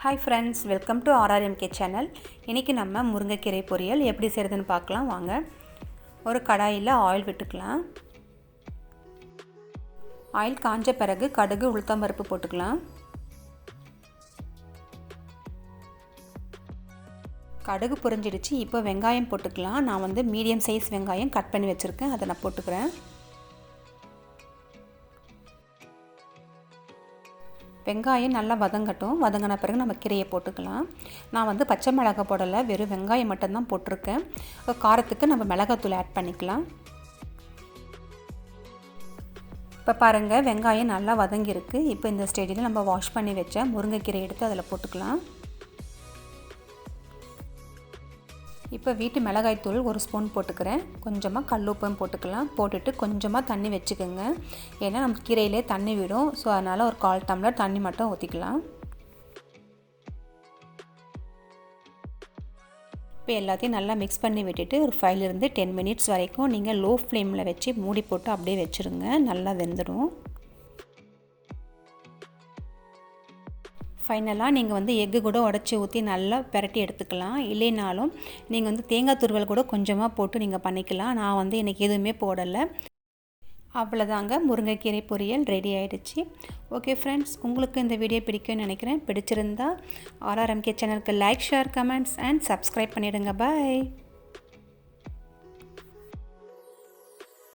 Hi friends, welcome to RRMK channel. இன்னைக்கு நம்ம முருங்கைக்கீரை பொரியல் எப்படி செய்யறதுன்னு பார்க்கலாம் வாங்க. ஒரு கடாயில ஆயில் விட்டுக்கலாம். ஆயில் காஞ்ச பிறகு கடுகு உளுத்தம் பருப்பு போட்டுக்கலாம். கடுகு பொரிஞ்சிடுச்சு. இப்போ வெங்காயம் போட்டுக்கலாம். நான் வந்து மீடியம் சைஸ் வெங்காயம் கட் பண்ணி வச்சிருக்கேன். அதை நான் போட்டுக்கிறேன். வெங்காயம் நல்லா வதங்கட்டும். வதங்கின பிறகு நம்ம கீரையை போட்டுக்கலாம். நான் வந்து பச்சை மிளகாய் போடலை, வெறும் வெங்காயம் மட்டும்தான் போட்டிருக்கேன். காரத்துக்கு நம்ம மிளகாத்தூள் ஆட் பண்ணிக்கலாம். இப்போ பாருங்கள், வெங்காயம் நல்லா வதங்கியிருக்கு. இப்போ இந்த ஸ்டேஜில் நம்ம வாஷ் பண்ணி வச்ச முருங்கைக்கீரை எடுத்து அதில் போட்டுக்கலாம். இப்போ வீட்டு மிளகாய்த்தூள் ஒரு ஸ்பூன் போட்டுக்கிறேன். கொஞ்சமாக கல்லுப்பும் போட்டுக்கலாம். போட்டுட்டு கொஞ்சமாக தண்ணி வச்சுக்கோங்க. ஏன்னா நம்ம கீரையிலே தண்ணி விடும். ஸோ அதனால் ஒரு 1/4 டம்ளர் தண்ணி மட்டும் ஊற்றிக்கலாம். இப்போ எல்லாத்தையும் நல்லா மிக்ஸ் பண்ணி விட்டுட்டு ஒரு 5 to 10 minutes வரைக்கும் நீங்கள் லோ ஃப்ளேமில் வச்சு மூடி போட்டு அப்படியே வச்சுருங்க. நல்லா வெந்துடும். ஃபைனலாக நீங்கள் வந்து எக்கு கூட உடச்சி ஊற்றி நல்லா பிரட்டி எடுத்துக்கலாம். இல்லைனாலும் நீங்கள் வந்து தேங்காய் துருவல் கூட கொஞ்சமாக போட்டு நீங்கள் பண்ணிக்கலாம். நான் வந்து எனக்கு எதுவுமே போடலை. அவ்வளோதாங்க, முருங்கைக்கீரை பொரியல் ரெடி ஆகிடுச்சு. ஓகே ஃப்ரெண்ட்ஸ், உங்களுக்கு இந்த வீடியோ பிடிக்கும்னு நினைக்கிறேன். பிடிச்சிருந்தா RRMK சேனலுக்கு like, share, comments and subscribe பண்ணிவிடுங்க. பாய்.